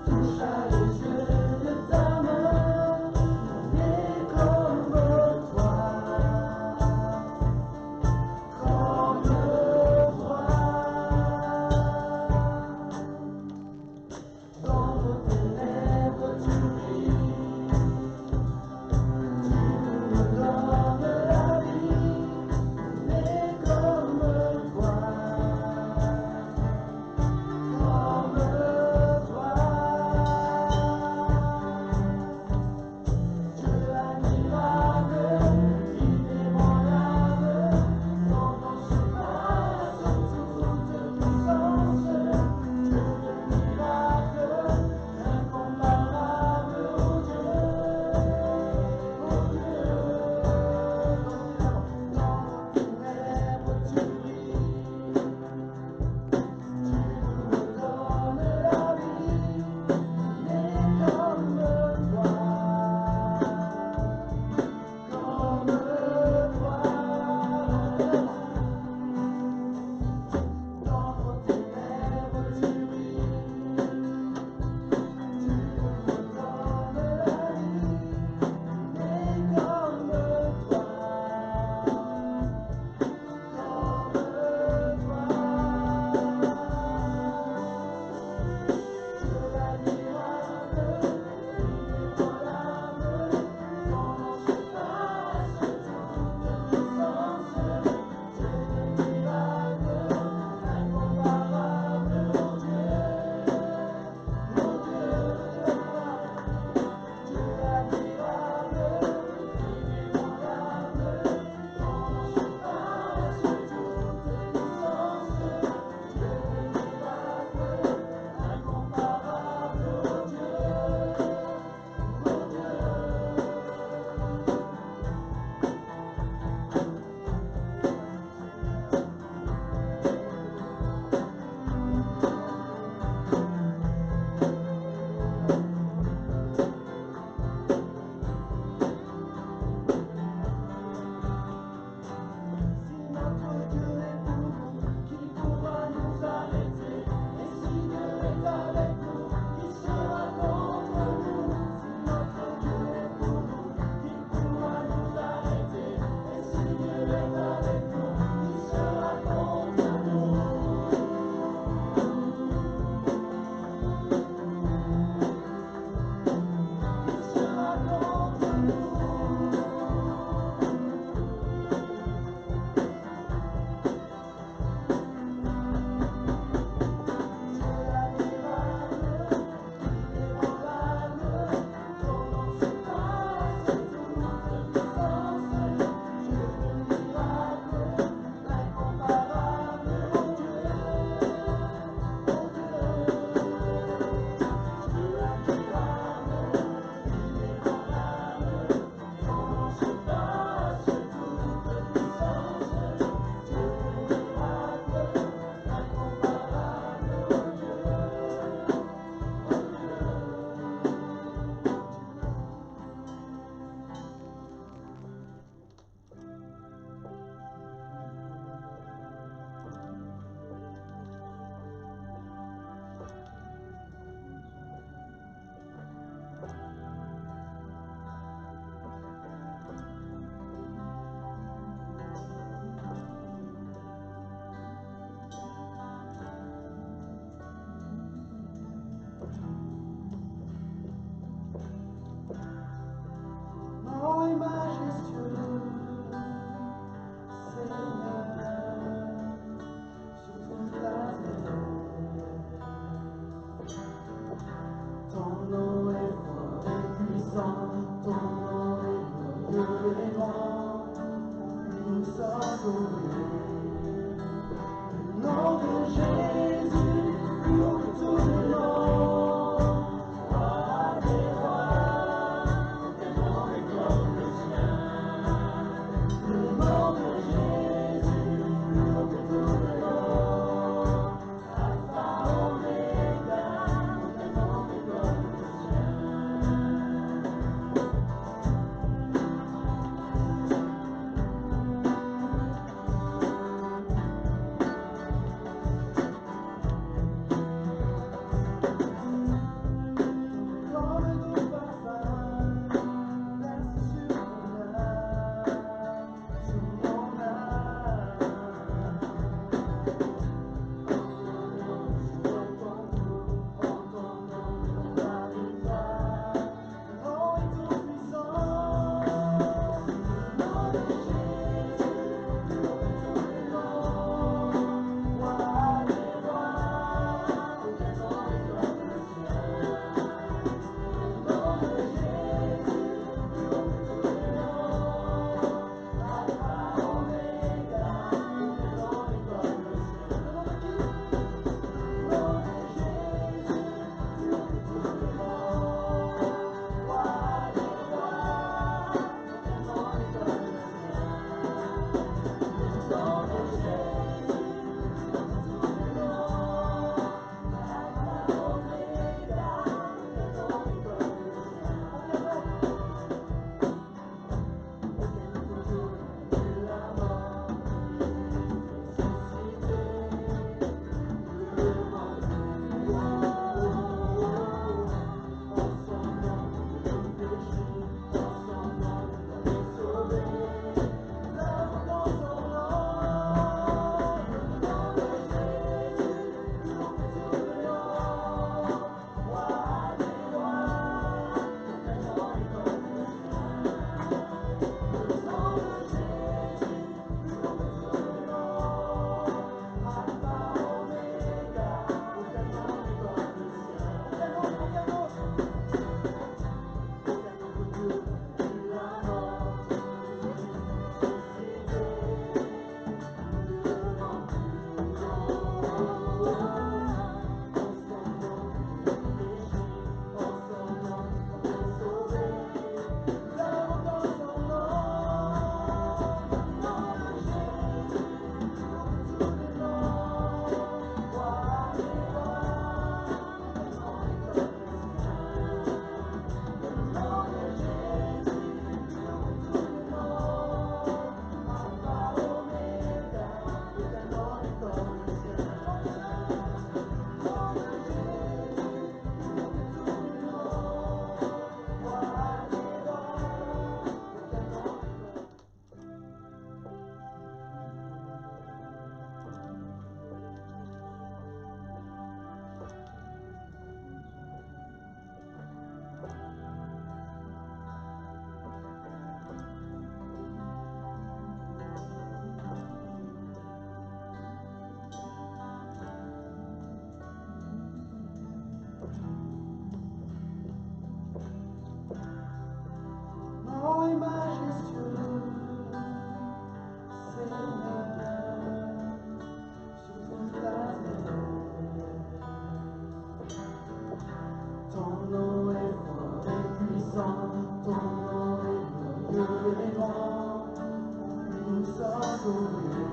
Toucha les yeux de ta main, et comme toi. sang, ton nom est plus que l'élément, nous sommes sauvés.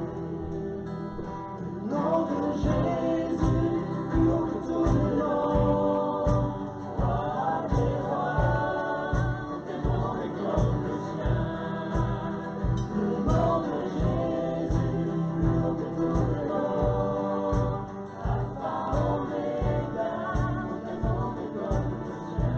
Le nom de Jésus, plus haut que tous les noms, roi des rois, aucun nom n'est comme le sien. Le nom de Jésus, plus haut que tous les noms, Alpha, Oméga, aucun nom n'est comme le sien.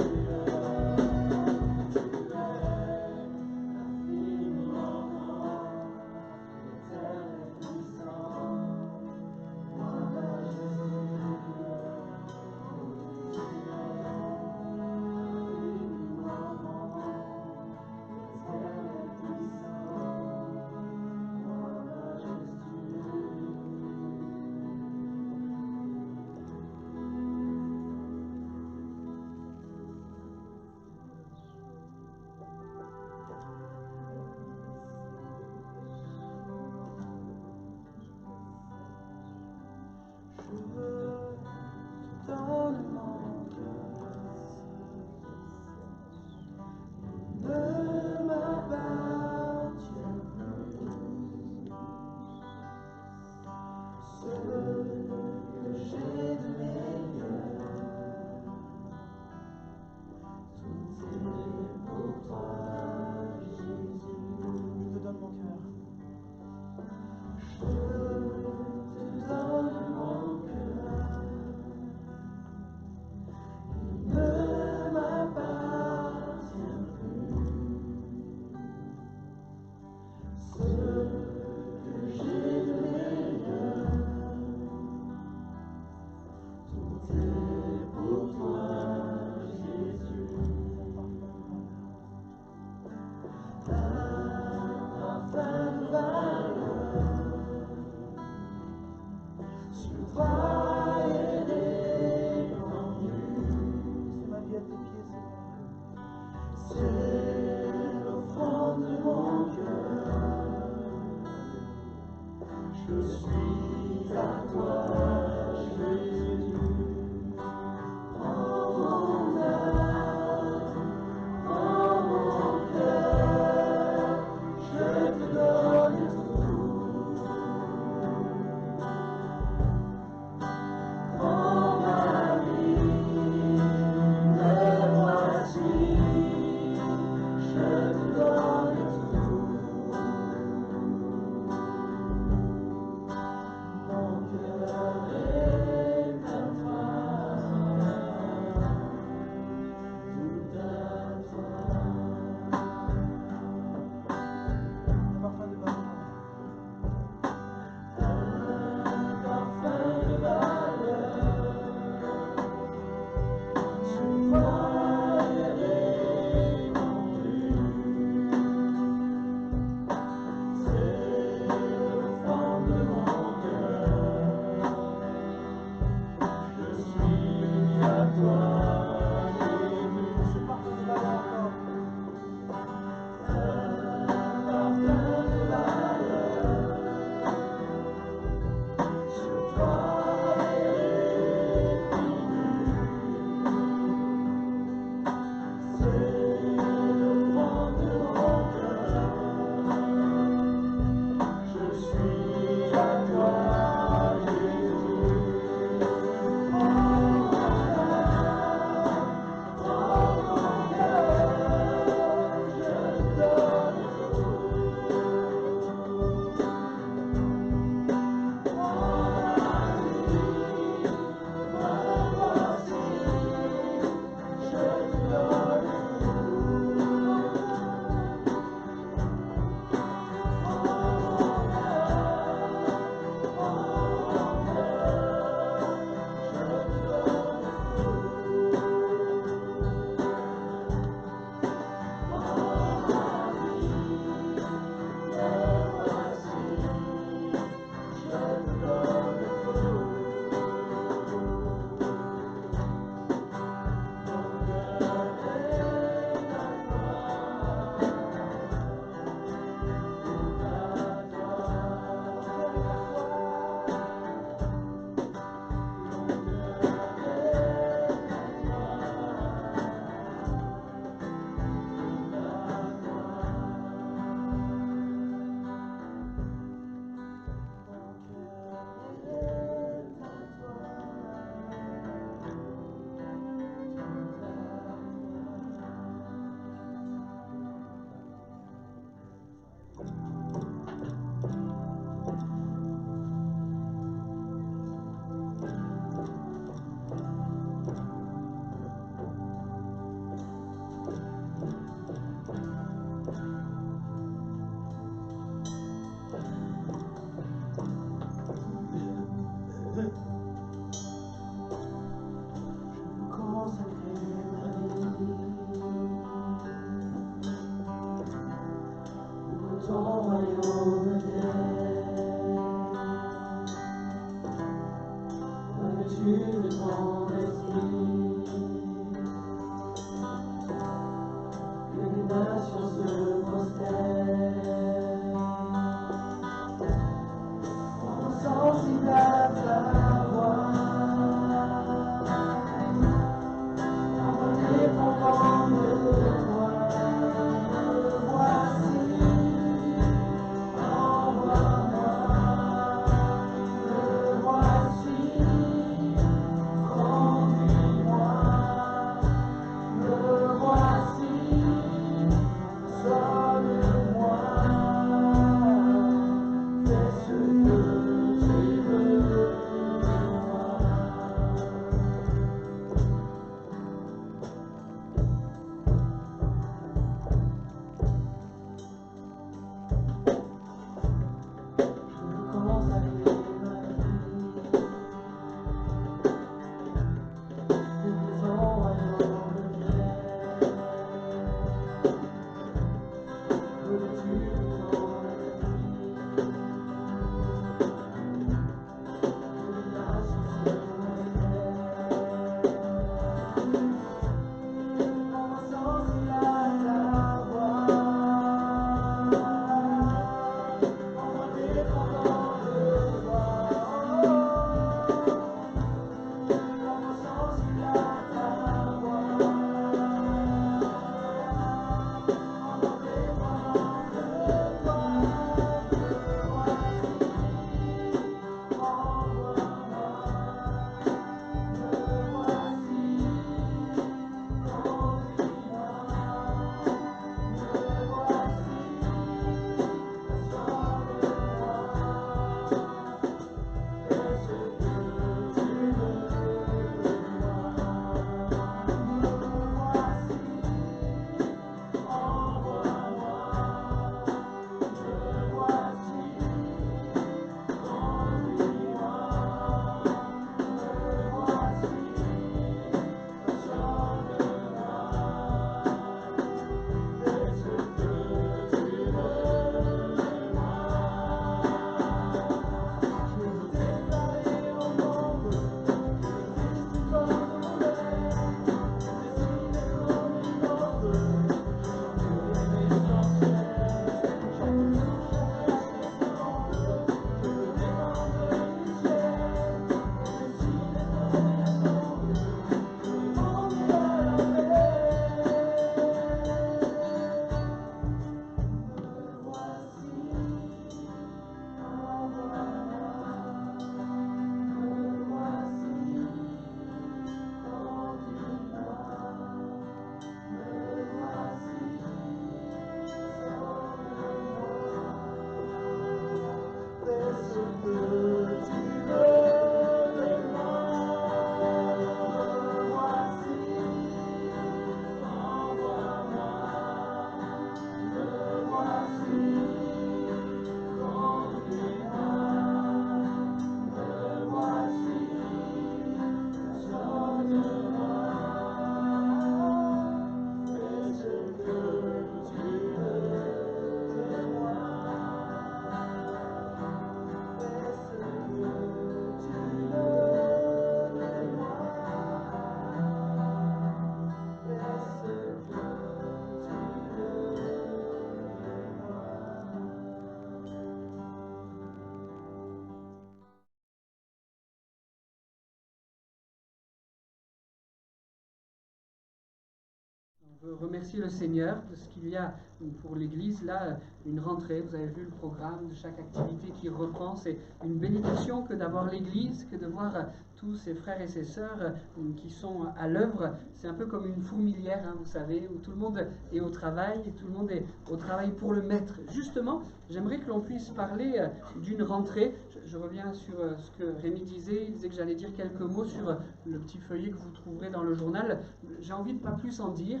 On veut remercier le Seigneur de ce qu'il y a pour l'Église, là, une rentrée. Vous avez vu le programme de chaque activité qui reprend. C'est une bénédiction que d'avoir l'Église, que de voir tous ces frères et ces sœurs qui sont à l'œuvre. C'est un peu comme une fourmilière, hein, vous savez, où tout le monde est au travail, et tout le monde est au travail pour le maître. Justement, j'aimerais que l'on puisse parler d'une rentrée. Je reviens sur ce que Rémi disait. Il disait que j'allais dire quelques mots sur le petit feuillet que vous trouverez dans le journal. J'ai envie de pas plus en dire.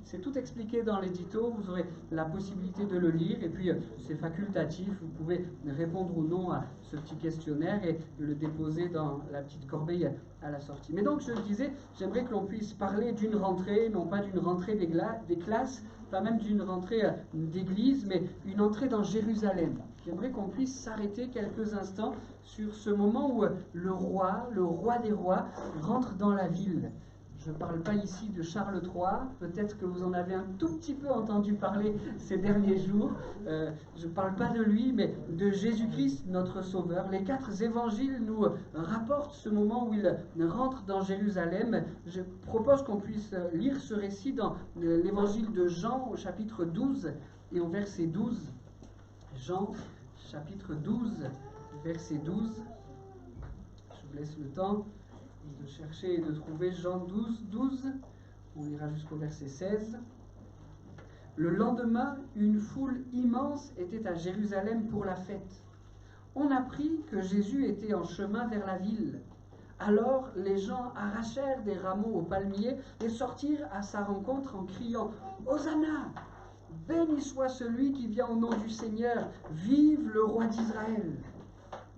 C'est tout expliqué dans l'édito. Vous aurez la possibilité de le lire. Et puis, c'est facultatif. Vous pouvez répondre ou non à ce petit questionnaire et le déposer dans la petite corbeille à la sortie. Mais donc, je le disais, j'aimerais que l'on puisse parler d'une rentrée, non pas d'une rentrée des classes, pas même d'une rentrée d'église, mais une entrée dans Jérusalem. J'aimerais qu'on puisse s'arrêter quelques instants sur ce moment où le roi des rois, rentre dans la ville. Je ne parle pas ici de Charles III, peut-être que vous en avez un tout petit peu entendu parler ces derniers jours. Je ne parle pas de lui, mais de Jésus-Christ, notre Sauveur. Les 4 évangiles nous rapportent ce moment où il rentre dans Jérusalem. Je propose qu'on puisse lire ce récit dans l'évangile de Jean au chapitre 12 et au verset 12. Jean, chapitre 12, verset 12. Je vous laisse le temps de chercher et de trouver Jean 12, 12. On ira jusqu'au verset 16. Le lendemain, une foule immense était à Jérusalem pour la fête. On apprit que Jésus était en chemin vers la ville. Alors les gens arrachèrent des rameaux aux palmiers et sortirent à sa rencontre en criant « Hosanna ! Béni soit celui qui vient au nom du Seigneur, vive le roi d'Israël !»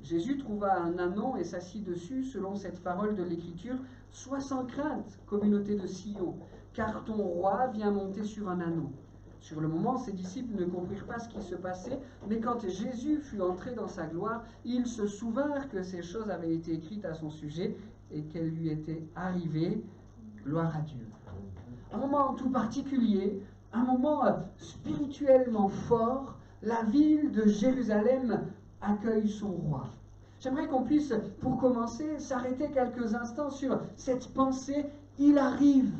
Jésus trouva un ânon et s'assit dessus, selon cette parole de l'Écriture. « Sois sans crainte, communauté de Sion, car ton roi vient monter sur un ânon. » Sur le moment, ses disciples ne comprirent pas ce qui se passait, mais quand Jésus fut entré dans sa gloire, ils se souvinrent que ces choses avaient été écrites à son sujet et qu'elles lui étaient arrivées. Gloire à Dieu. Un moment tout particulier, un moment spirituellement fort, la ville de Jérusalem accueille son roi. J'aimerais qu'on puisse, pour commencer, s'arrêter quelques instants sur cette pensée « il arrive ».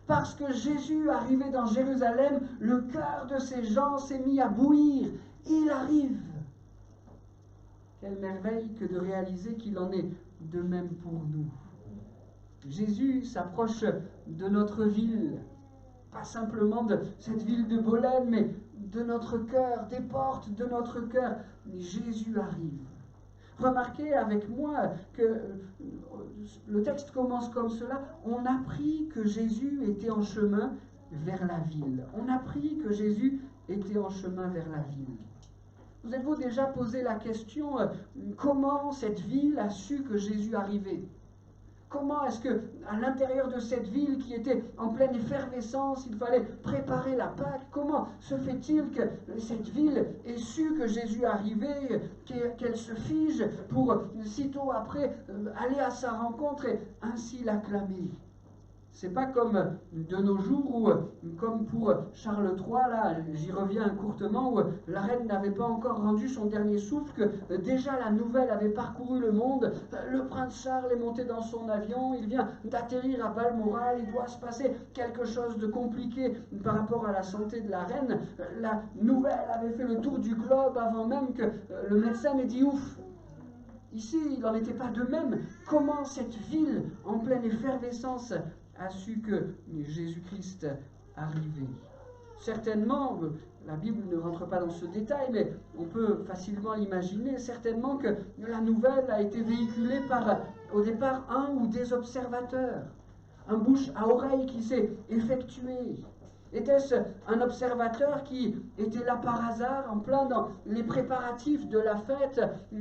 Parce que Jésus arrivait dans Jérusalem, le cœur de ces gens s'est mis à bouillir. Il arrive. Quelle merveille que de réaliser qu'il en est de même pour nous. Jésus s'approche de notre ville, pas simplement de cette ville de Bolène, mais de notre cœur, des portes de notre cœur. Jésus arrive. Remarquez avec moi que le texte commence comme cela. On apprit que Jésus était en chemin vers la ville. On apprit que Jésus était en chemin vers la ville. Vous êtes-vous déjà posé la question, comment cette ville a su que Jésus arrivait ? Comment est-ce que, à l'intérieur de cette ville qui était en pleine effervescence, il fallait préparer la Pâque? Comment se fait-il que cette ville ait su que Jésus arrivait, qu'elle se fige pour, sitôt après, aller à sa rencontre et ainsi l'acclamer? C'est pas comme de nos jours où, comme pour Charles III, là, j'y reviens courtement, où la reine n'avait pas encore rendu son dernier souffle, que déjà la nouvelle avait parcouru le monde. Le prince Charles est monté dans son avion, il vient d'atterrir à Balmoral, il doit se passer quelque chose de compliqué par rapport à la santé de la reine. La nouvelle avait fait le tour du globe avant même que le médecin n'ait dit ouf. Ici, il n'en était pas de même. Comment cette ville, en pleine effervescence, a su que Jésus-Christ arrivait? Certainement, la Bible ne rentre pas dans ce détail, mais on peut facilement l'imaginer, certainement que la nouvelle a été véhiculée par, au départ, un ou des observateurs. Un bouche à oreille qui s'est effectué. Était-ce un observateur qui était là par hasard, en plein dans les préparatifs de la fête,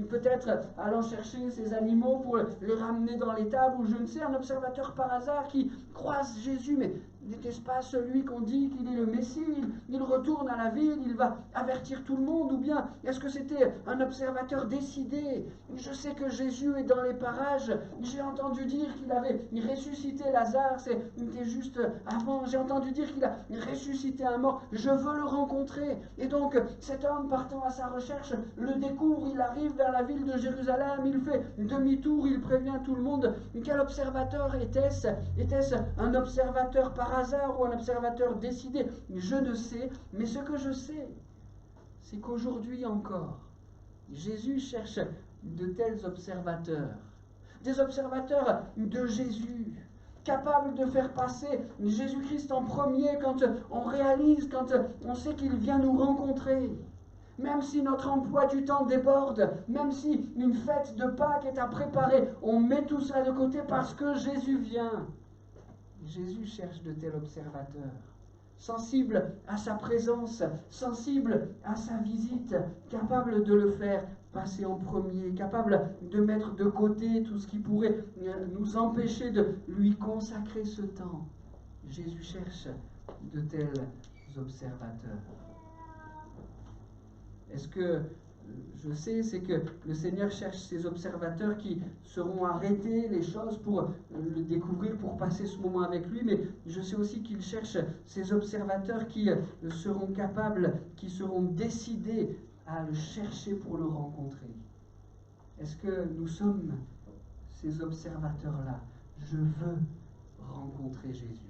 peut-être allant chercher ses animaux pour les ramener dans l'étable, ou je ne sais, un observateur par hasard qui croise Jésus, mais n'était-ce pas celui qu'on dit qu'il est le Messie? Il retourne à la ville, il va avertir tout le monde, ou bien est-ce que c'était un observateur décidé? Je sais que Jésus est dans les parages, j'ai entendu dire qu'il avait ressuscité Lazare, c'était juste avant, j'ai entendu dire qu'il a ressuscité un mort, je veux le rencontrer. Et donc cet homme partant à sa recherche le découvre, il arrive vers la ville de Jérusalem, il fait demi-tour, il prévient tout le monde. Quel observateur était-ce? Était-ce un observateur par hasard ou un observateur décidé. Je ne sais, mais ce que je sais, c'est qu'aujourd'hui encore, Jésus cherche de tels observateurs. Des observateurs de Jésus, capables de faire passer Jésus-Christ en premier quand on réalise, quand on sait qu'il vient nous rencontrer. Même si notre emploi du temps déborde, même si une fête de Pâques est à préparer, on met tout cela de côté parce que Jésus vient. Jésus cherche de tels observateurs, sensibles à sa présence, sensibles à sa visite, capables de le faire passer en premier, capables de mettre de côté tout ce qui pourrait nous empêcher de lui consacrer ce temps. Jésus cherche de tels observateurs. Est-ce que je sais, c'est que le Seigneur cherche ces observateurs qui seront arrêtés les choses pour le découvrir, pour passer ce moment avec lui, mais je sais aussi qu'il cherche ces observateurs qui seront capables, qui seront décidés à le chercher pour le rencontrer. Est-ce que nous sommes ces observateurs-là? Je veux rencontrer Jésus.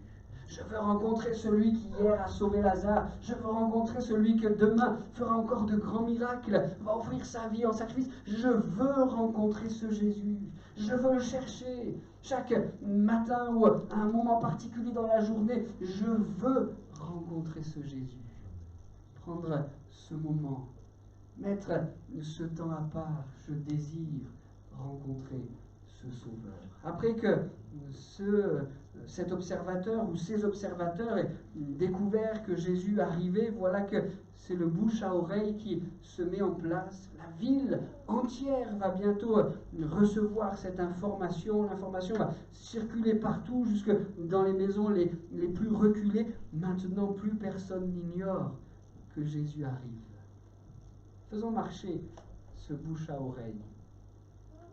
Je veux rencontrer celui qui hier a sauvé Lazare. Je veux rencontrer celui que demain fera encore de grands miracles, va offrir sa vie en sacrifice. Je veux rencontrer ce Jésus. Je veux le chercher. Chaque matin ou à un moment particulier dans la journée, je veux rencontrer ce Jésus. Prendre ce moment, mettre ce temps à part. Je désire rencontrer ce Sauveur. Après que cet observateur ou ces observateurs aient découvert que Jésus arrivait, voilà que c'est le bouche à oreille qui se met en place. La ville entière va bientôt recevoir cette information. L'information va circuler partout, jusque dans les maisons les plus reculées. Maintenant, plus personne n'ignore que Jésus arrive. Faisons marcher ce bouche à oreille.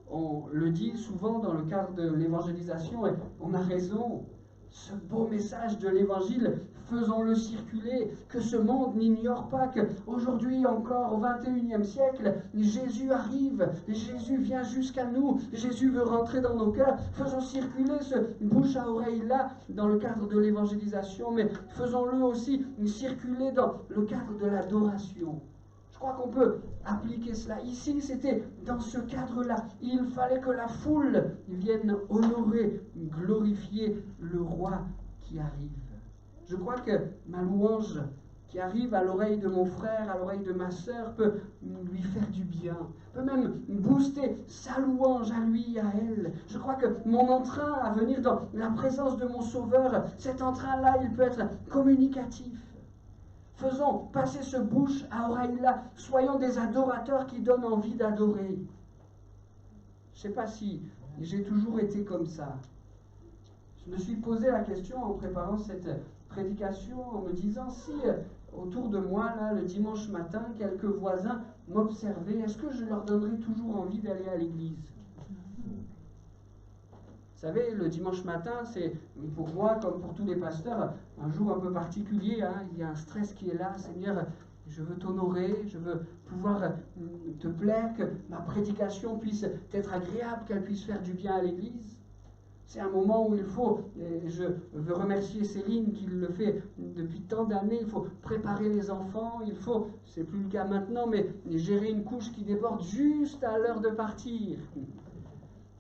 On le dit souvent dans le cadre de l'évangélisation, et on a raison. Ce beau message de l'évangile, faisons-le circuler, que ce monde n'ignore pas qu'aujourd'hui encore, au XXIe siècle, Jésus arrive, Jésus vient jusqu'à nous, Jésus veut rentrer dans nos cœurs. Faisons circuler ce bouche à oreille-là dans le cadre de l'évangélisation, mais faisons-le aussi circuler dans le cadre de l'adoration. Je crois qu'on peut appliquer cela. Ici, c'était dans ce cadre-là. Il fallait que la foule vienne honorer, glorifier le roi qui arrive. Je crois que ma louange qui arrive à l'oreille de mon frère, à l'oreille de ma sœur, peut lui faire du bien, peut même booster sa louange à lui, à elle. Je crois que mon entrain à venir dans la présence de mon Sauveur, cet entrain-là, il peut être communicatif. Faisons passer ce bouche à oreille-là. Soyons des adorateurs qui donnent envie d'adorer. Je ne sais pas si j'ai toujours été comme ça. Je me suis posé la question en préparant cette prédication, en me disant si autour de moi, là, le dimanche matin, quelques voisins m'observaient, est-ce que je leur donnerais toujours envie d'aller à l'église? Vous savez, le dimanche matin, c'est pour moi, comme pour tous les pasteurs, un jour un peu particulier. Hein. Il y a un stress qui est là. Seigneur, je veux t'honorer, je veux pouvoir te plaire, que ma prédication puisse être agréable, qu'elle puisse faire du bien à l'Église. C'est un moment où il faut, et je veux remercier Céline qui le fait depuis tant d'années, il faut préparer les enfants, il faut, c'est plus le cas maintenant, mais gérer une couche qui déborde juste à l'heure de partir.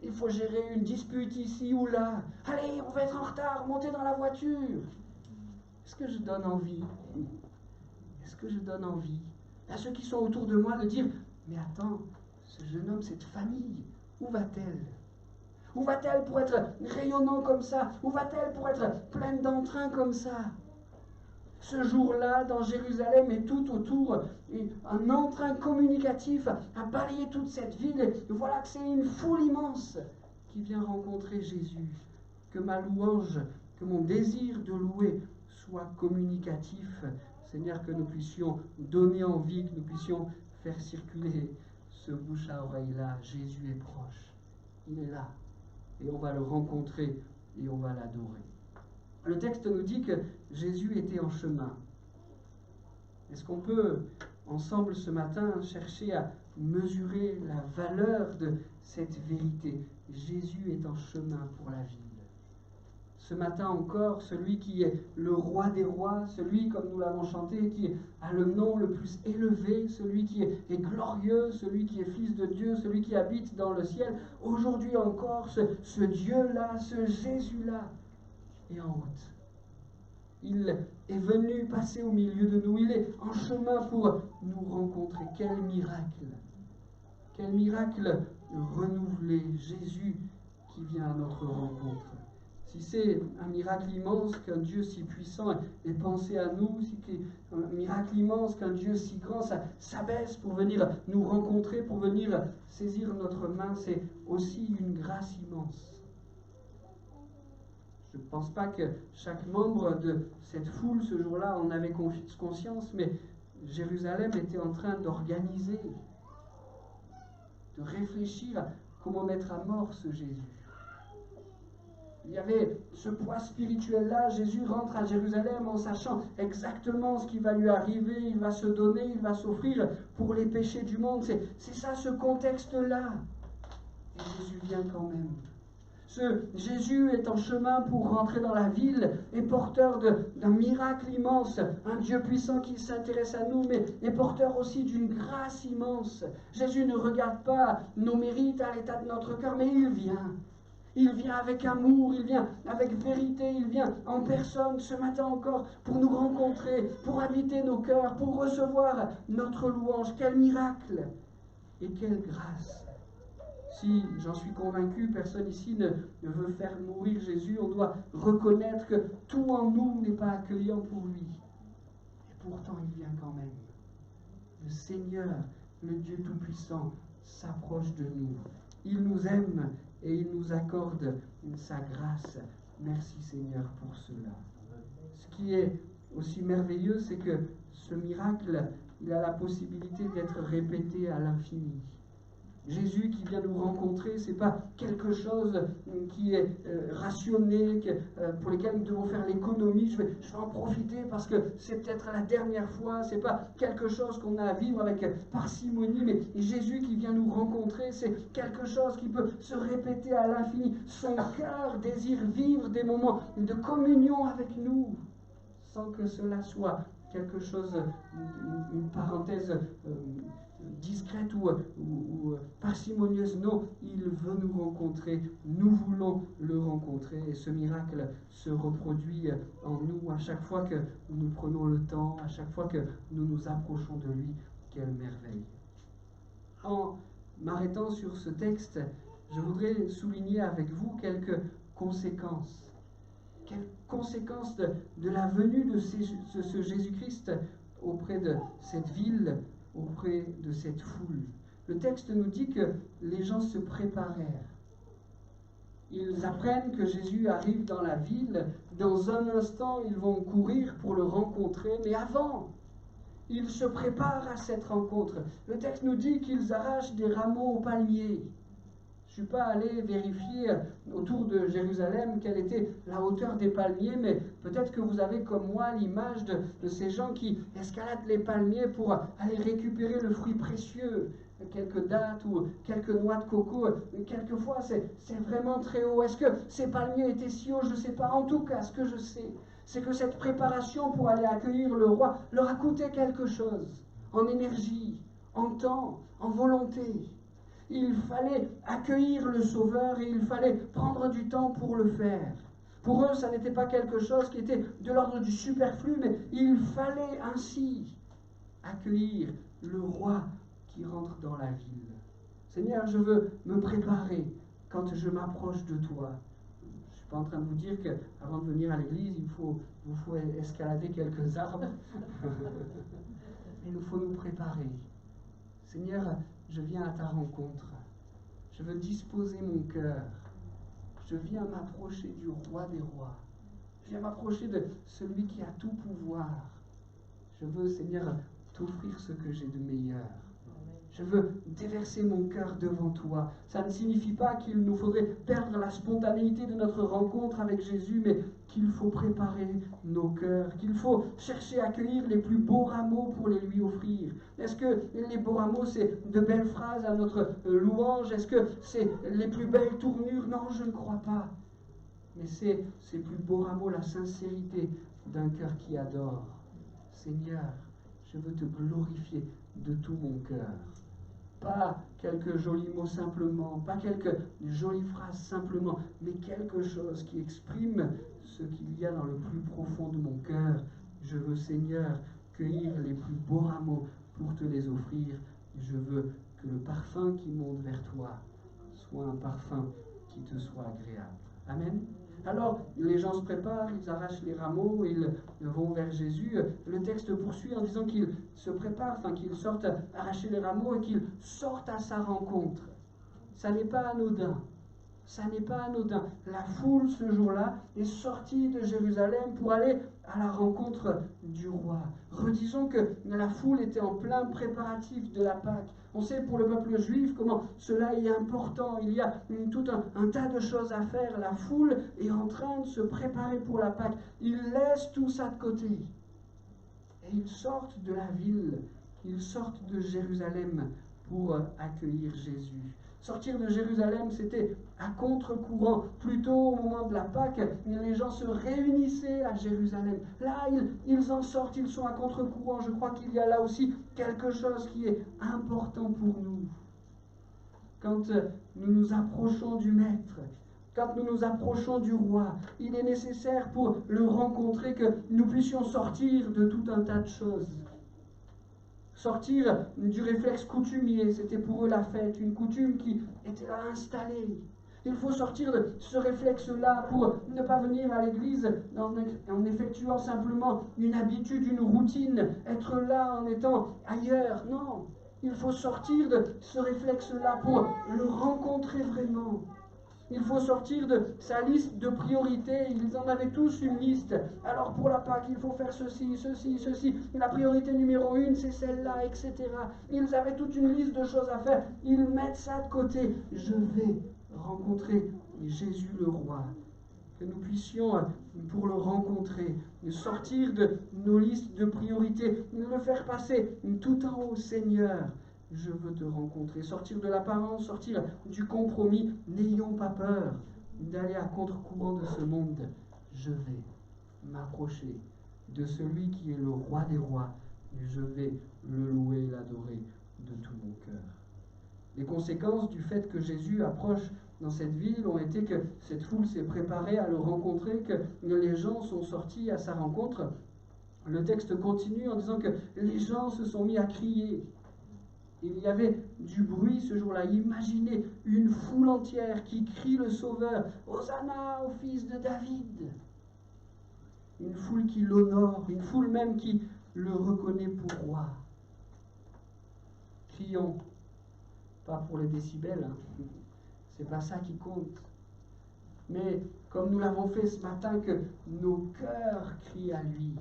Il faut gérer une dispute ici ou là. Allez, on va être en retard, montez dans la voiture. Est-ce que je donne envie? Est-ce que je donne envie à ceux qui sont autour de moi de dire, mais attends, ce jeune homme, cette famille, où va-t-elle? Où va-t-elle pour être rayonnant comme ça? Où va-t-elle pour être pleine d'entrain comme ça? Ce jour-là, dans Jérusalem et tout autour, un entrain communicatif a balayé toute cette ville. Et voilà que c'est une foule immense qui vient rencontrer Jésus. Que ma louange, que mon désir de louer soit communicatif. Seigneur, que nous puissions donner envie, que nous puissions faire circuler ce bouche à oreille-là. Jésus est proche. Il est là. Et on va le rencontrer et on va l'adorer. Le texte nous dit que Jésus était en chemin. Est-ce qu'on peut, ensemble ce matin, chercher à mesurer la valeur de cette vérité? Jésus est en chemin pour la ville. ce matin encore, celui qui est le roi des rois, celui, comme nous l'avons chanté, qui a le nom le plus élevé, celui qui est glorieux, celui qui est fils de Dieu, celui qui habite dans le ciel. Aujourd'hui encore, ce Dieu-là, ce Jésus-là est en route. Il est venu passer au milieu de nous. Il est en chemin pour nous rencontrer. Quel miracle! Quel miracle renouvelé! Jésus qui vient à notre rencontre. Si c'est un miracle immense qu'un Dieu si puissant ait pensé à nous, si c'est un miracle immense qu'un Dieu si grand s'abaisse pour venir nous rencontrer, pour venir saisir notre main, c'est aussi une grâce immense. Je ne pense pas que chaque membre de cette foule ce jour-là en avait conscience, mais Jérusalem était en train d'organiser, de réfléchir à comment mettre à mort ce Jésus. Il y avait ce poids spirituel-là. Jésus rentre à Jérusalem en sachant exactement ce qui va lui arriver. Il va se donner, il va s'offrir pour les péchés du monde. C'est ça, ce contexte-là. Et Jésus vient quand même. Ce Jésus est en chemin pour rentrer dans la ville et porteur d'un miracle immense, un Dieu puissant qui s'intéresse à nous, mais est porteur aussi d'une grâce immense. Jésus ne regarde pas nos mérites à l'état de notre cœur, mais il vient. Il vient avec amour, il vient avec vérité, il vient en personne ce matin encore pour nous rencontrer, pour habiter nos cœurs, pour recevoir notre louange. Quel miracle et quelle grâce! Si, j'en suis convaincu, personne ici ne veut faire mourir Jésus, on doit reconnaître que tout en nous n'est pas accueillant pour lui. Et pourtant, il vient quand même. Le Seigneur, le Dieu Tout-Puissant, s'approche de nous. Il nous aime et il nous accorde sa grâce. Merci Seigneur pour cela. Ce qui est aussi merveilleux, c'est que ce miracle, il a la possibilité d'être répété à l'infini. Jésus qui vient nous rencontrer, ce n'est pas quelque chose qui est rationné, pour lequel nous devons faire l'économie. Je vais en profiter parce que c'est peut-être la dernière fois. Ce n'est pas quelque chose qu'on a à vivre avec parcimonie, mais Jésus qui vient nous rencontrer, c'est quelque chose qui peut se répéter à l'infini. Son cœur désire vivre des moments de communion avec nous, sans que cela soit quelque chose, une parenthèse discrète ou parcimonieuse. Non, il veut nous rencontrer, nous voulons le rencontrer, et ce miracle se reproduit en nous à chaque fois que nous prenons le temps, à chaque fois que nous nous approchons de lui. Quelle merveille! En m'arrêtant sur ce texte, je voudrais souligner avec vous quelques conséquences. Quelles conséquences de la venue de ce Jésus-Christ auprès de cette ville, auprès de cette foule. Le texte nous dit que les gens se préparèrent. Ils apprennent que Jésus arrive dans la ville. Dans un instant, ils vont courir pour le rencontrer. Mais avant, ils se préparent à cette rencontre. Le texte nous dit qu'ils arrachent des rameaux aux palmiers. Je ne suis pas allé vérifier autour de Jérusalem quelle était la hauteur des palmiers, mais peut-être que vous avez comme moi l'image de ces gens qui escaladent les palmiers pour aller récupérer le fruit précieux, quelques dattes ou quelques noix de coco. Quelquefois, c'est vraiment très haut. Est-ce que ces palmiers étaient si hauts? Je ne sais pas. En tout cas, ce que je sais, c'est que cette préparation pour aller accueillir le roi leur a coûté quelque chose, en énergie, en temps, en volonté. Il fallait accueillir le Sauveur et il fallait prendre du temps pour le faire. Pour eux, ça n'était pas quelque chose qui était de l'ordre du superflu, mais il fallait ainsi accueillir le roi qui rentre dans la ville. Seigneur, je veux me préparer quand je m'approche de toi. Je ne suis pas en train de vous dire qu'avant de venir à l'église, il faut escalader quelques arbres. Mais il faut nous préparer. Seigneur, je viens à ta rencontre. Je veux disposer mon cœur. Je viens m'approcher du roi des rois. Je viens m'approcher de celui qui a tout pouvoir. Je veux, Seigneur, t'offrir ce que j'ai de meilleur. Je veux déverser mon cœur devant toi. Ça ne signifie pas qu'il nous faudrait perdre la spontanéité de notre rencontre avec Jésus, mais qu'il faut préparer nos cœurs, qu'il faut chercher à accueillir les plus beaux rameaux pour les lui offrir. Est-ce que les beaux rameaux, c'est de belles phrases à notre louange? Est-ce que c'est les plus belles tournures? Non, je ne crois pas. mais c'est ces plus beaux rameaux, la sincérité d'un cœur qui adore. Seigneur, je veux te glorifier de tout mon cœur. Pas quelques jolis mots simplement, pas quelques jolies phrases simplement, mais quelque chose qui exprime ce qu'il y a dans le plus profond de mon cœur. Je veux, Seigneur, cueillir les plus beaux rameaux pour te les offrir. Je veux que le parfum qui monte vers toi soit un parfum qui te soit agréable. Amen. Alors, les gens se préparent, ils arrachent les rameaux, ils vont vers Jésus. Le texte poursuit en disant qu'ils se préparent, qu'ils sortent arracher les rameaux et qu'ils sortent à sa rencontre. Ça n'est pas anodin. Ça n'est pas anodin. La foule, ce jour-là, est sortie de Jérusalem pour aller à la rencontre du roi. Redisons que la foule était en plein préparatif de la Pâque. On sait pour le peuple juif comment cela est important. Il y a tout un tas de choses à faire. La foule est en train de se préparer pour la Pâque. Ils laissent tout ça de côté. Et ils sortent de la ville. Ils sortent de Jérusalem pour accueillir Jésus. Sortir de Jérusalem, c'était à contre-courant. Plutôt au moment de la Pâque, les gens se réunissaient à Jérusalem. Là, ils en sortent, ils sont à contre-courant. Je crois qu'il y a là aussi quelque chose qui est important pour nous. Quand nous nous approchons du Maître, quand nous nous approchons du Roi, il est nécessaire pour le rencontrer que nous puissions sortir de tout un tas de choses. Sortir du réflexe coutumier, c'était pour eux la fête, une coutume qui était là installée. Il faut sortir de ce réflexe-là pour ne pas venir à l'église en effectuant simplement une habitude, une routine, être là en étant ailleurs. Non, il faut sortir de ce réflexe-là pour le rencontrer vraiment. Il faut sortir de sa liste de priorités. Ils en avaient tous une liste. Alors pour la Pâque, il faut faire ceci, ceci, ceci. La priorité numéro 1, c'est celle-là, etc. Ils avaient toute une liste de choses à faire. Ils mettent ça de côté. Je vais rencontrer Jésus le Roi. Que nous puissions, pour le rencontrer, sortir de nos listes de priorités, le faire passer tout en haut, Seigneur. Je veux te rencontrer, sortir de l'apparence, sortir du compromis. N'ayons pas peur d'aller à contre-courant de ce monde. Je vais m'approcher de celui qui est le roi des rois. Et je vais le louer et l'adorer de tout mon cœur. Les conséquences du fait que Jésus approche dans cette ville ont été que cette foule s'est préparée à le rencontrer, que les gens sont sortis à sa rencontre. Le texte continue en disant que les gens se sont mis à crier. Il y avait du bruit ce jour-là. Imaginez une foule entière qui crie le Sauveur, Hosanna au fils de David. Une foule qui l'honore, une foule même qui le reconnaît pour roi. Crions, pas pour les décibels, c'est pas ça qui compte. Mais comme nous l'avons fait ce matin, que nos cœurs crient à lui.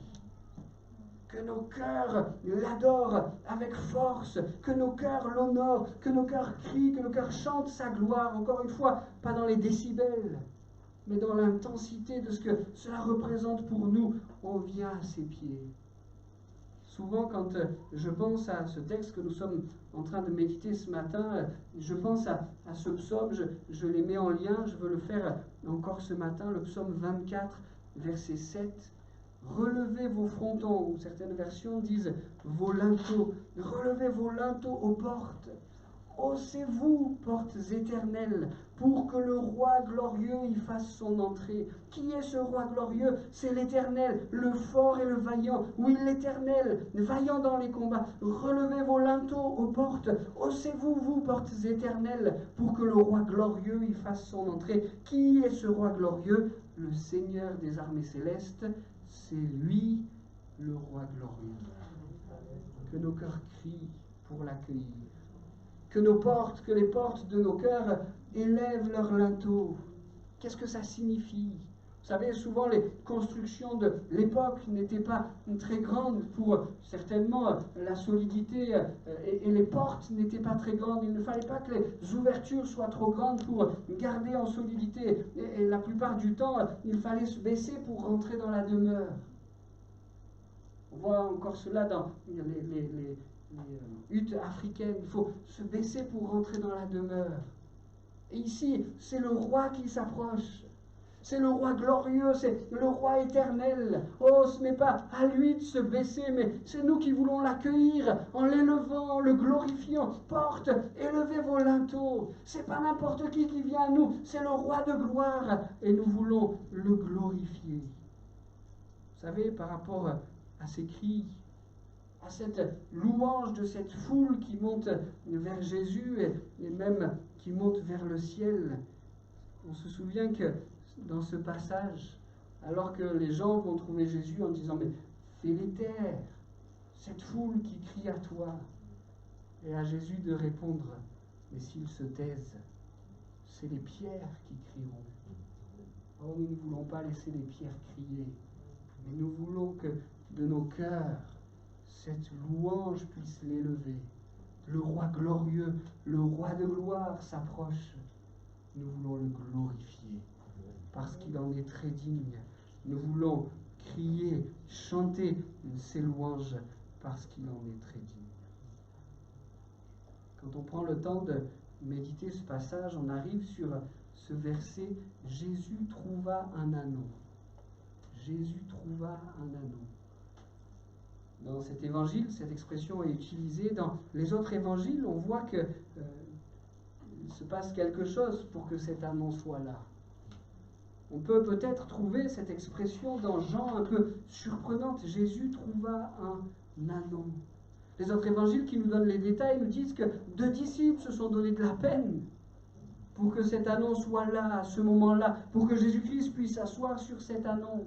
Que nos cœurs l'adorent avec force, que nos cœurs l'honorent, que nos cœurs crient, que nos cœurs chantent sa gloire, encore une fois, pas dans les décibels, mais dans l'intensité de ce que cela représente pour nous. On vient à ses pieds. Souvent, quand je pense à ce texte que nous sommes en train de méditer ce matin, je pense à ce psaume, je les mets en lien, je veux le faire encore ce matin, le psaume 24, verset 7. Relevez vos frontons, ou certaines versions disent vos linteaux. Relevez vos linteaux aux portes. Haussez-vous, portes éternelles, pour que le roi glorieux y fasse son entrée. Qui est ce roi glorieux? C'est l'Éternel, le fort et le vaillant. Oui, l'Éternel, vaillant dans les combats. Relevez vos linteaux aux portes. Haussez-vous, vous, portes éternelles, pour que le roi glorieux y fasse son entrée. Qui est ce roi glorieux? Le Seigneur des armées célestes. C'est lui, le roi glorieux. Que nos cœurs crient pour l'accueillir. Que les portes de nos cœurs élèvent leurs linteaux. Qu'est-ce que ça signifie? Vous savez, souvent les constructions de l'époque n'étaient pas très grandes pour, certainement, la solidité et les portes n'étaient pas très grandes. Il ne fallait pas que les ouvertures soient trop grandes pour garder en solidité. Et la plupart du temps, il fallait se baisser pour rentrer dans la demeure. On voit encore cela dans les huttes africaines. Il faut se baisser pour rentrer dans la demeure. Et ici, c'est le roi qui s'approche. c'est le roi glorieux, c'est le roi éternel. Oh, ce n'est pas à lui de se baisser, mais c'est nous qui voulons l'accueillir en l'élevant, en le glorifiant. Porte, élevez vos linteaux. C'est pas n'importe qui vient à nous, c'est le roi de gloire et nous voulons le glorifier. Vous savez, par rapport à ces cris, à cette louange de cette foule qui monte vers Jésus et même qui monte vers le ciel, on se souvient que dans ce passage, alors que les gens vont trouver Jésus en disant « Mais fais-les taire, cette foule qui crie à toi », et à Jésus de répondre « Mais s'ils se taisent, c'est les pierres qui crieront. » Oh, nous ne voulons pas laisser les pierres crier, mais nous voulons que de nos cœurs, cette louange puisse l'élever. Le roi glorieux, le roi de gloire s'approche. Nous voulons le glorifier parce qu'il en est très digne. Nous voulons crier, chanter ses louanges parce qu'il en est très digne. Quand on prend le temps de méditer ce passage, on arrive sur ce verset « Jésus trouva un anneau ». Jésus trouva un anneau. Dans cet évangile, cette expression est utilisée. Dans les autres évangiles, on voit que il se passe quelque chose pour que cet anneau soit là. On peut peut-être trouver cette expression dans Jean un peu surprenante. Jésus trouva un anneau. Les autres évangiles qui nous donnent les détails nous disent que 2 disciples se sont donné de la peine pour que cet anneau soit là, à ce moment-là, pour que Jésus-Christ puisse s'asseoir sur cet anneau.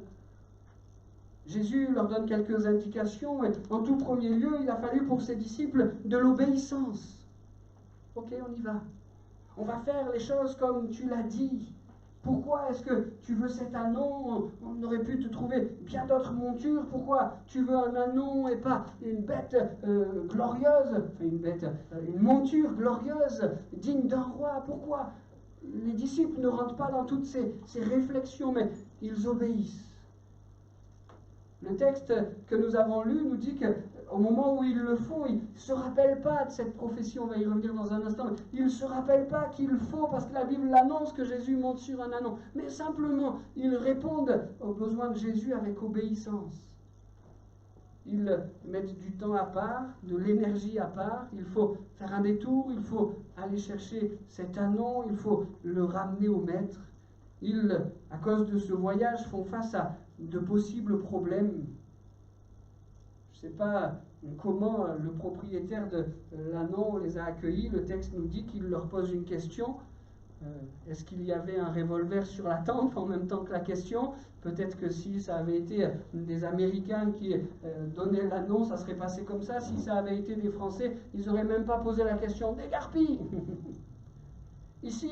Jésus leur donne quelques indications. Et en tout premier lieu, il a fallu pour ses disciples de l'obéissance. Ok, on y va. On va faire les choses comme tu l'as dit. Pourquoi est-ce que tu veux cet anneau? On aurait pu te trouver bien d'autres montures. Pourquoi tu veux un anneau et pas une bête glorieuse, une monture glorieuse, digne d'un roi? Pourquoi? Les disciples ne rentrent pas dans toutes ces réflexions, mais ils obéissent. Le texte que nous avons lu nous dit qu'au moment où ils le font, ils ne se rappellent pas de cette profession, on va y revenir dans un instant, ils ne se rappellent pas qu'il faut, parce que la Bible l'annonce que Jésus monte sur un anneau, mais simplement, ils répondent aux besoins de Jésus avec obéissance. Ils mettent du temps à part, de l'énergie à part, il faut faire un détour, il faut aller chercher cet anneau, il faut le ramener au maître. Ils, à cause de ce voyage, font face à de possibles problèmes. Je ne sais pas comment le propriétaire de l'anneau les a accueillis. Le texte nous dit qu'il leur pose une question. Est-ce qu'il y avait un revolver sur la tente en même temps que la question? Peut-être que si ça avait été des Américains qui donnaient l'anneau, ça serait passé comme ça. Si ça avait été des Français, ils n'auraient même pas posé la question. Dégarpille! Ici,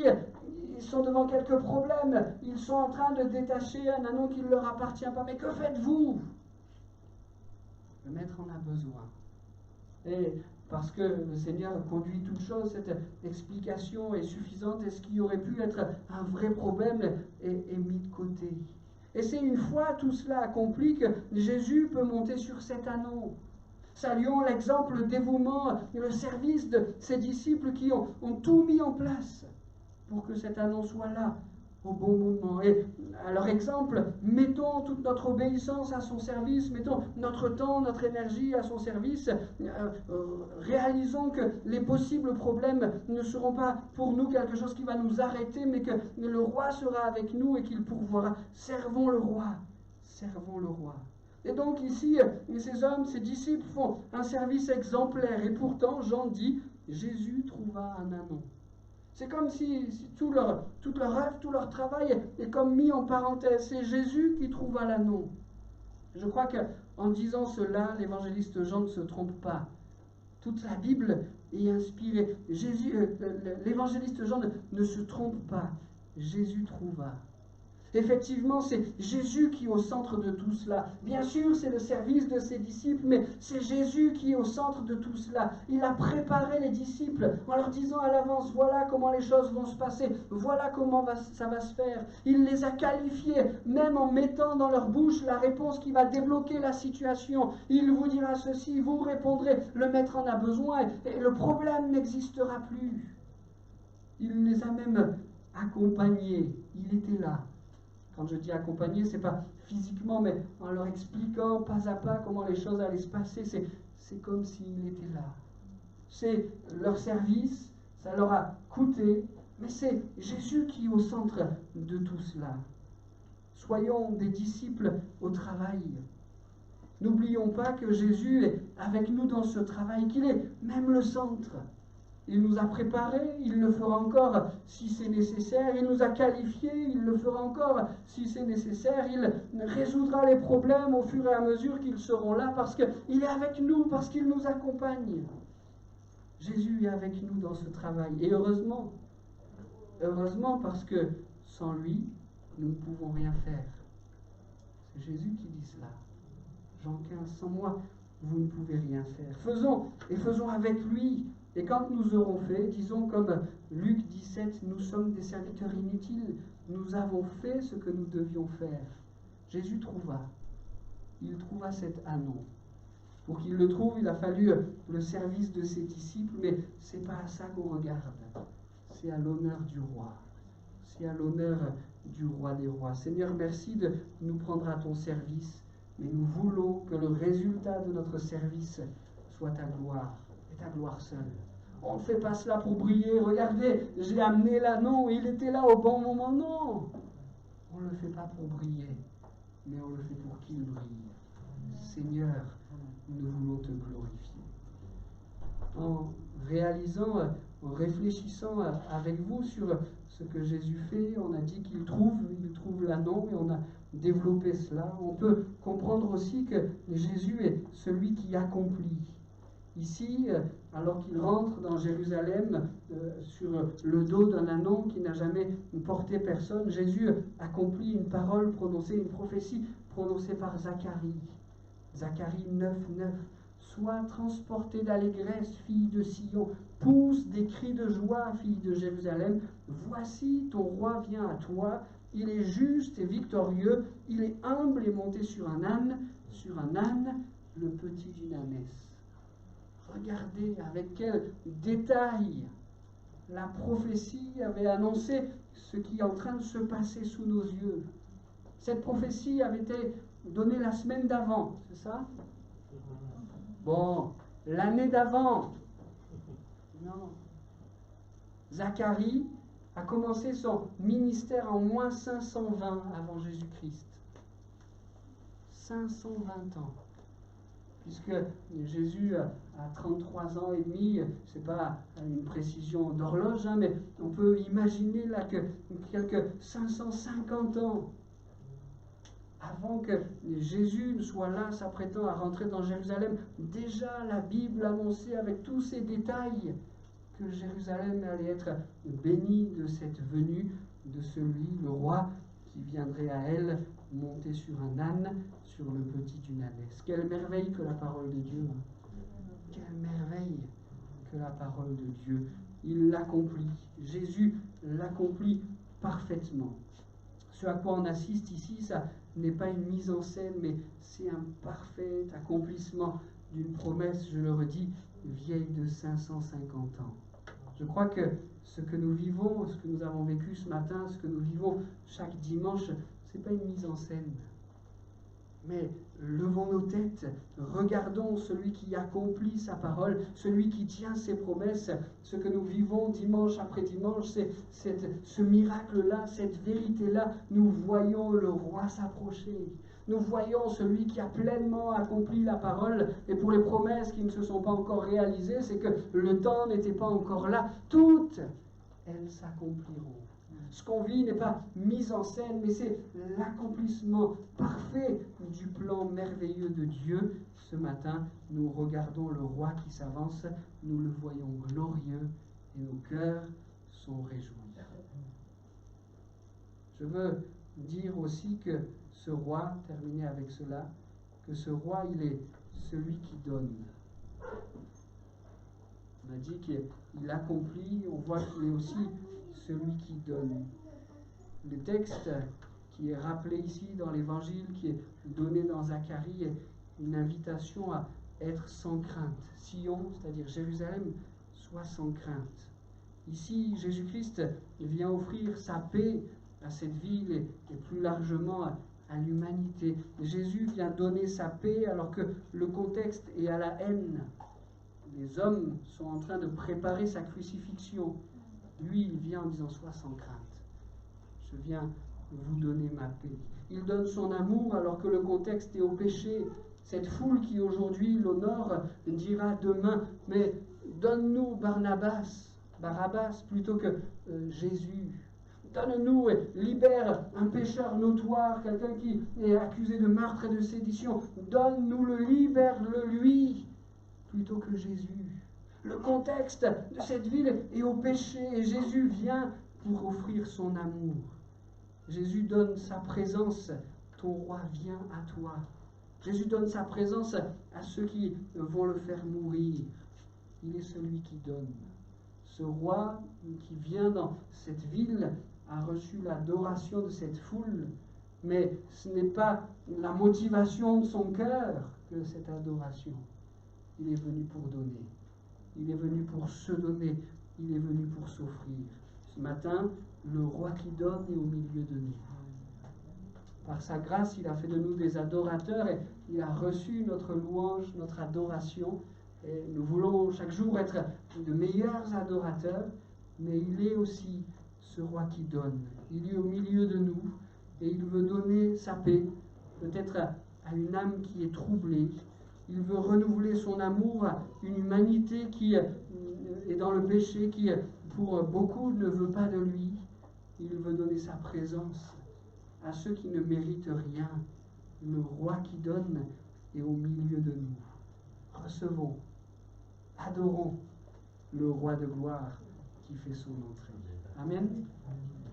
ils sont devant quelques problèmes. Ils sont en train de détacher un anneau qui ne leur appartient pas. Mais que faites-vous? Le maître en a besoin. Et parce que le Seigneur conduit toutes choses, cette explication est suffisante et ce qui aurait pu être un vrai problème est mis de côté. Et c'est une fois tout cela accompli que Jésus peut monter sur cet anneau. Saluons l'exemple, le dévouement, le service de ses disciples qui ont tout mis en place pour que cet anneau soit là au bon moment. Et à leur exemple, mettons toute notre obéissance à son service, mettons notre temps, notre énergie à son service, réalisons que les possibles problèmes ne seront pas pour nous quelque chose qui va nous arrêter, mais que le roi sera avec nous et qu'il pourvoira. Servons le roi, servons le roi. Et donc ici, ces hommes, ces disciples font un service exemplaire. Et pourtant, Jean dit, Jésus trouva un anneau. C'est comme si tout leur œuvre, tout leur travail est comme mis en parenthèse. C'est Jésus qui trouva l'anneau. Je crois qu'en disant cela, l'évangéliste Jean ne se trompe pas. Toute la Bible est inspirée. L'évangéliste Jean ne se trompe pas. Jésus trouva. Effectivement, c'est Jésus qui est au centre de tout cela. Bien sûr, c'est le service de ses disciples, mais c'est Jésus qui est au centre de tout cela. Il a préparé les disciples en leur disant à l'avance, voilà comment les choses vont se passer, voilà comment ça va se faire. Il les a qualifiés, même en mettant dans leur bouche la réponse qui va débloquer la situation. Il vous dira ceci, vous répondrez, le maître en a besoin et le problème n'existera plus. Il les a même accompagnés, il était là. Quand je dis accompagner, ce n'est pas physiquement, mais en leur expliquant pas à pas comment les choses allaient se passer. C'est comme s'il était là. C'est leur service, ça leur a coûté, mais c'est Jésus qui est au centre de tout cela. Soyons des disciples au travail. N'oublions pas que Jésus est avec nous dans ce travail, qu'il est même le centre. Il nous a préparés, il le fera encore si c'est nécessaire. Il nous a qualifiés, il le fera encore si c'est nécessaire. Il résoudra les problèmes au fur et à mesure qu'ils seront là parce qu'il est avec nous, parce qu'il nous accompagne. Jésus est avec nous dans ce travail. Et heureusement, parce que sans lui, nous ne pouvons rien faire. C'est Jésus qui dit cela. Jean 15, sans moi, vous ne pouvez rien faire. Faisons avec lui. Et quand nous aurons fait, disons comme Luc 17, nous sommes des serviteurs inutiles, nous avons fait ce que nous devions faire. Jésus il trouva cet anneau. Pour qu'il le trouve, il a fallu le service de ses disciples, mais ce n'est pas à ça qu'on regarde. C'est à l'honneur du roi. C'est à l'honneur du roi des rois. Seigneur, merci de nous prendre à ton service, mais nous voulons que le résultat de notre service soit ta gloire, et ta gloire seule. On ne fait pas cela pour briller. Regardez, j'ai amené l'anneau, il était là au bon moment. Non, on ne le fait pas pour briller, mais on le fait pour qu'il brille. Seigneur, nous voulons te glorifier. En réalisant, en réfléchissant avec vous sur ce que Jésus fait, on a dit qu'il trouve l'anneau et on a développé cela. On peut comprendre aussi que Jésus est celui qui accomplit. Ici, alors qu'il rentre dans Jérusalem sur le dos d'un ânon qui n'a jamais porté personne, Jésus accomplit une parole prononcée, une prophétie prononcée par Zacharie. Zacharie 9:9. Sois transportée d'allégresse, fille de Sion, pousse des cris de joie, fille de Jérusalem. Voici ton roi vient à toi, il est juste et victorieux, il est humble et monté sur un âne, le petit d'une ânesse. Regardez avec quel détail la prophétie avait annoncé ce qui est en train de se passer sous nos yeux. Cette prophétie avait été donnée la semaine d'avant, c'est ça? Bon, l'année d'avant. Non. Zacharie a commencé son ministère en moins 520 avant Jésus-Christ. 520 ans. Puisque Jésus a 33 ans et demi, c'est pas une précision d'horloge, hein, mais on peut imaginer là que quelques 550 ans avant que Jésus ne soit là, s'apprêtant à rentrer dans Jérusalem, déjà la Bible annonçait avec tous ces détails que Jérusalem allait être bénie de cette venue de celui, le roi, qui viendrait à elle monter sur un âne, sur le petit d'une ânesse. Quelle merveille que la parole de Dieu! Quelle merveille que la parole de Dieu! Il l'accomplit. Jésus l'accomplit parfaitement. Ce à quoi on assiste ici, ça n'est pas une mise en scène, mais c'est un parfait accomplissement d'une promesse, je le redis, vieille de 550 ans. Je crois que ce que nous vivons, ce que nous avons vécu ce matin, ce que nous vivons chaque dimanche, ce n'est pas une mise en scène. Mais levons nos têtes, regardons celui qui accomplit sa parole, celui qui tient ses promesses. Ce que nous vivons dimanche après dimanche, c'est ce miracle-là, cette vérité-là. Nous voyons le roi s'approcher. Nous voyons celui qui a pleinement accompli la parole. Et pour les promesses qui ne se sont pas encore réalisées, c'est que le temps n'était pas encore là. Toutes, elles s'accompliront. Ce qu'on vit n'est pas mise en scène, mais c'est l'accomplissement parfait du plan merveilleux de Dieu. Ce matin, nous regardons le roi qui s'avance, nous le voyons glorieux et nos cœurs sont réjouis. Je veux dire aussi que ce roi, terminer avec cela, que ce roi, il est celui qui donne. On a dit qu'il accomplit, on voit qu'il est aussi celui qui donne. Le texte qui est rappelé ici dans l'Évangile, qui est donné dans Zacharie, est une invitation à être sans crainte. Sion, c'est-à-dire Jérusalem, soit sans crainte. Ici, Jésus-Christ vient offrir sa paix à cette ville et plus largement à l'humanité. Jésus vient donner sa paix alors que le contexte est à la haine. Les hommes sont en train de préparer sa crucifixion. Lui, il vient en disant « Sois sans crainte, je viens vous donner ma paix ». Il donne son amour alors que le contexte est au péché. Cette foule qui aujourd'hui l'honore dira demain « Mais donne-nous Barabbas plutôt que Jésus. Donne-nous et libère un pécheur notoire, quelqu'un qui est accusé de meurtre et de sédition. Donne-nous-le, libère-le lui, plutôt que Jésus. » Le contexte de cette ville est au péché et Jésus vient pour offrir son amour. Jésus donne sa présence. Ton roi vient à toi. Jésus donne sa présence à ceux qui vont le faire mourir. Il est celui qui donne. Ce roi qui vient dans cette ville a reçu l'adoration de cette foule, mais ce n'est pas la motivation de son cœur que cette adoration. Il est venu pour donner. Il est venu pour se donner. Il est venu pour s'offrir. Ce matin, le roi qui donne est au milieu de nous. Par sa grâce, il a fait de nous des adorateurs et il a reçu notre louange, notre adoration. Et nous voulons chaque jour être de meilleurs adorateurs, mais il est aussi ce roi qui donne. Il est au milieu de nous et il veut donner sa paix, peut-être à une âme qui est troublée. Il veut renouveler son amour à une humanité qui est dans le péché, qui pour beaucoup ne veut pas de lui. Il veut donner sa présence à ceux qui ne méritent rien. Le roi qui donne est au milieu de nous. Recevons, adorons le roi de gloire qui fait son entrée. Amen.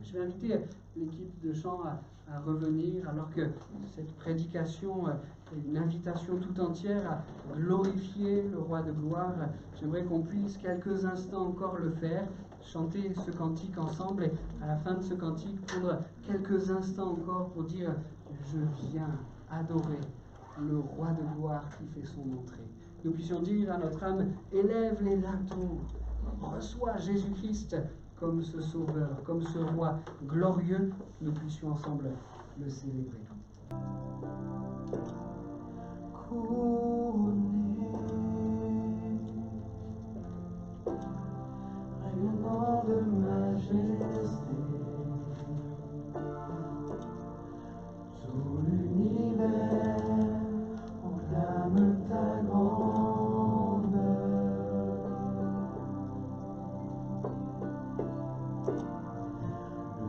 Je vais inviter l'équipe de chant à revenir alors que cette prédication est une invitation tout entière à glorifier le roi de gloire. J'aimerais qu'on puisse quelques instants encore le faire, chanter ce cantique ensemble et à la fin de ce cantique prendre quelques instants encore pour dire « Je viens adorer le roi de gloire qui fait son entrée ». Nous puissions dire à notre âme « Élève les linteaux, reçois Jésus-Christ » comme ce sauveur, comme ce roi glorieux, nous puissions ensemble le célébrer. Couronné, rayonnant de majesté, tout l'univers proclame ta grandeur.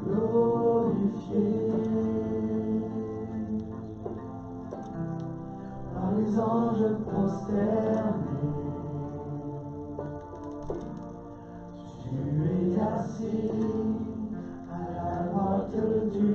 Glorifié par les anges prosternés, tu es assis à la droite du